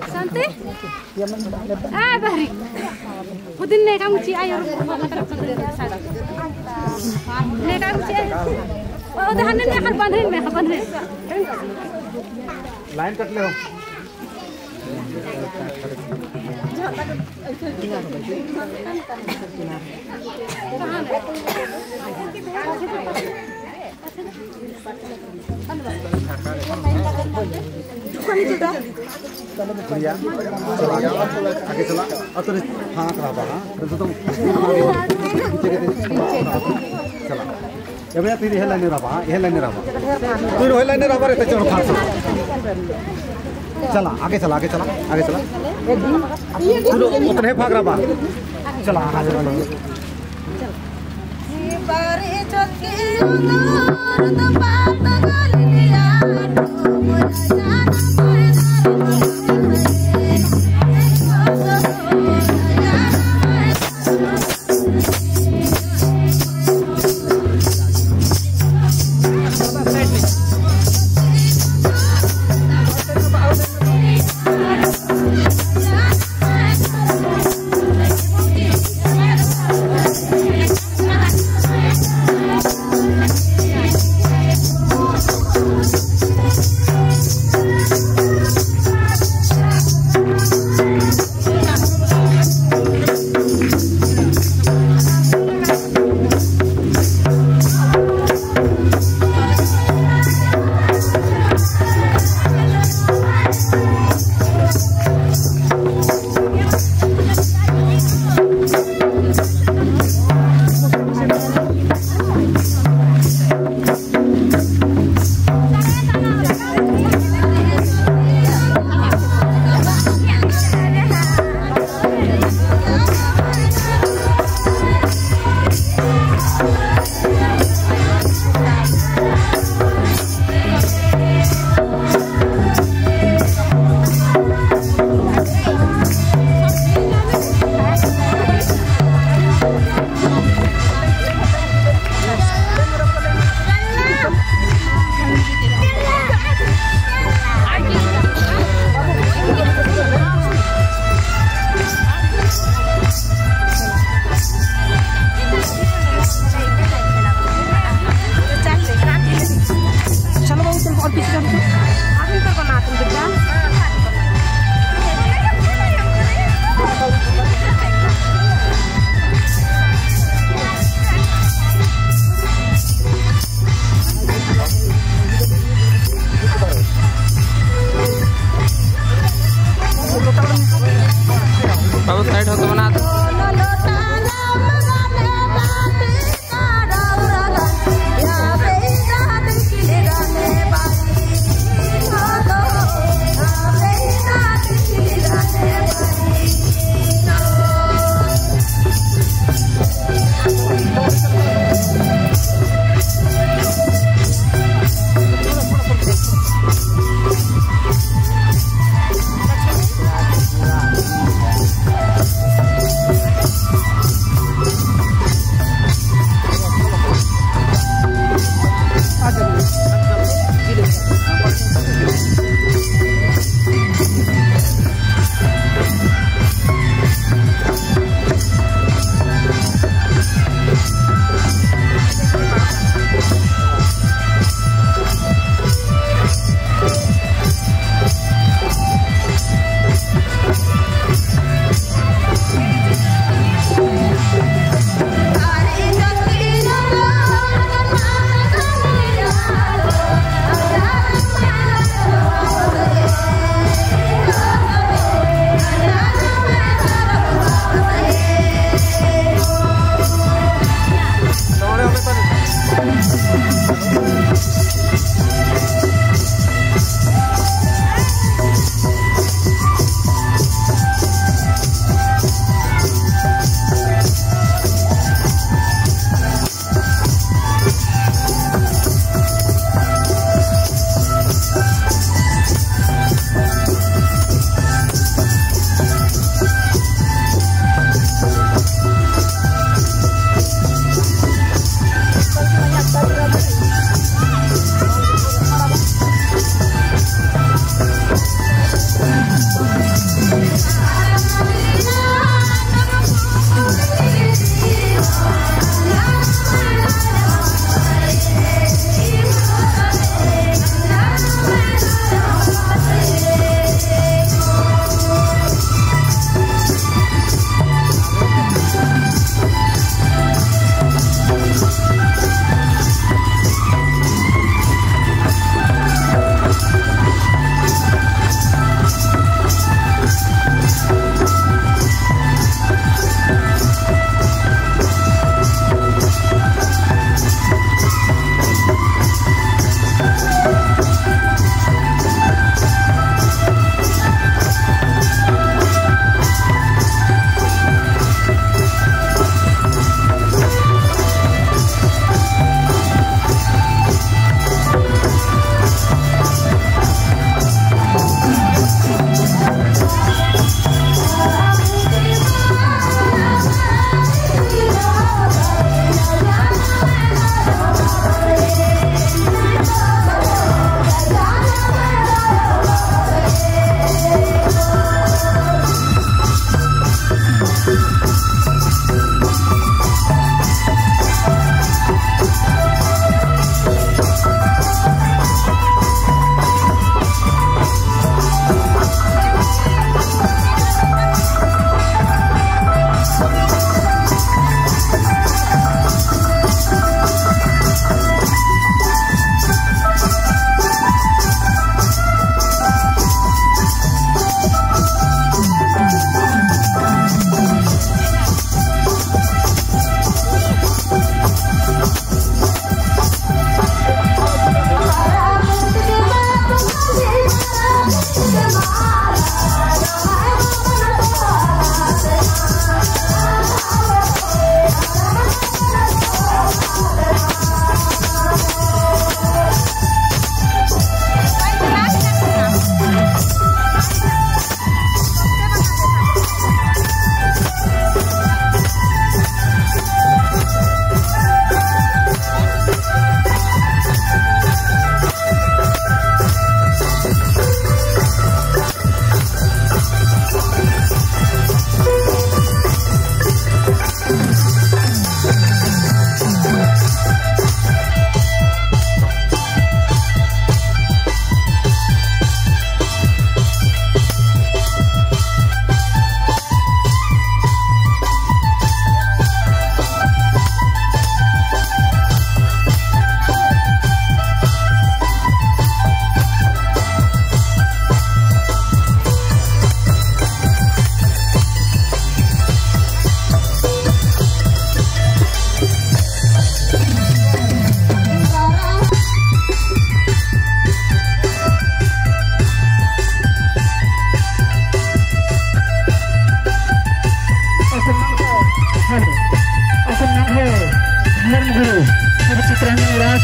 Santai? Bahri. Udin ne kamu ci ayo ne kamu ci. Oh, udah hanen ne kan bandrin. Line cut le. Ya, आगे चला अतर हाँ कराबा हाँ तो तुम चला जब यार तेरी हेला नहीं रहा हेला नहीं रहा तू हेला नहीं रहा रे तो चलो फांस चला आगे चला तू उतने भाग रहा चला आगे चला बारे चल के उधर तो बात कर लिया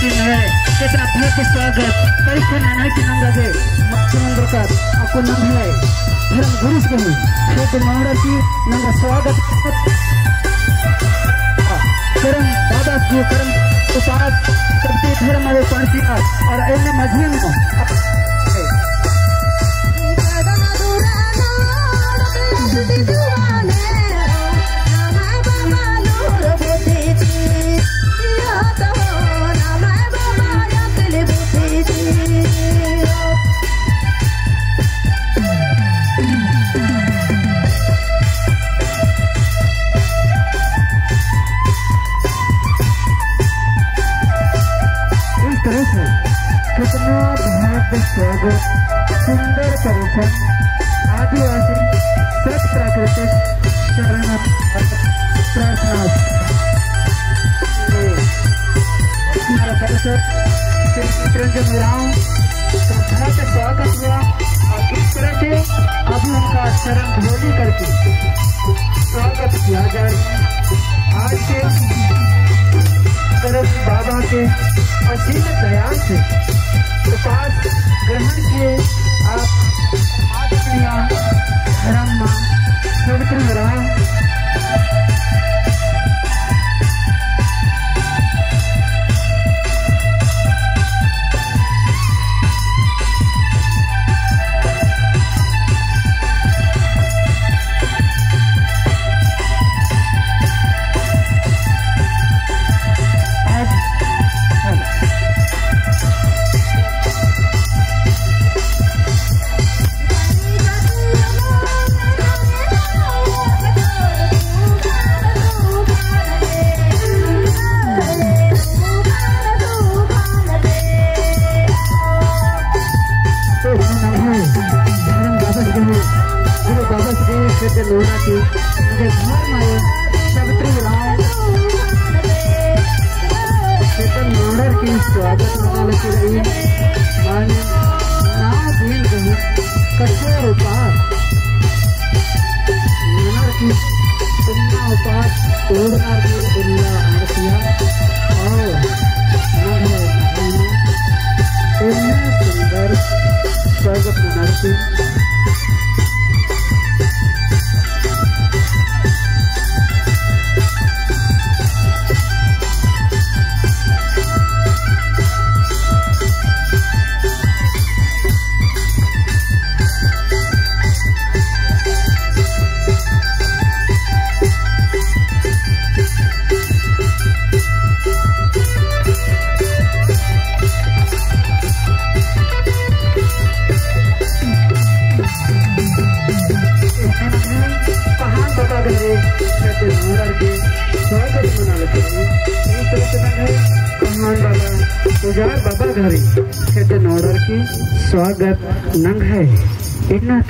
की है कितना भव्य स्वागत कई नाना की नंगे समुद्र का आपको नंग है धर्म गुरुस को क्षेत्र नौड़ा की नंगा स्वागत करम बाबा की करम उपास सबके धर्म में पांचिया और ऐसे मजहब में कितना भव्य स्वागत सुंदर परिसर आदिवासी सत प्राकृतिक शरण प्रार्थना हमारा परिसर चित्रंजन राम का भव्य स्वागत हुआ और इस तरह से अभी उनका शरण धोली करके स्वागत किया जा रहा है। आज के बाबा के असीम दया से उपास ग्रहण किए आप आत्मिया धर्म पवित्र राम लोना की मुझे घर में सवित्री राम नोडर की स्वागत मनाने की रही माने ना दिन गई कठोर उपास नोडर की पुण्य उपास तोड़ना की उल्ला आरतिया और इतने सुंदर स्वागत मनाती बाबा घरी नोडर की स्वागत नंग है इतना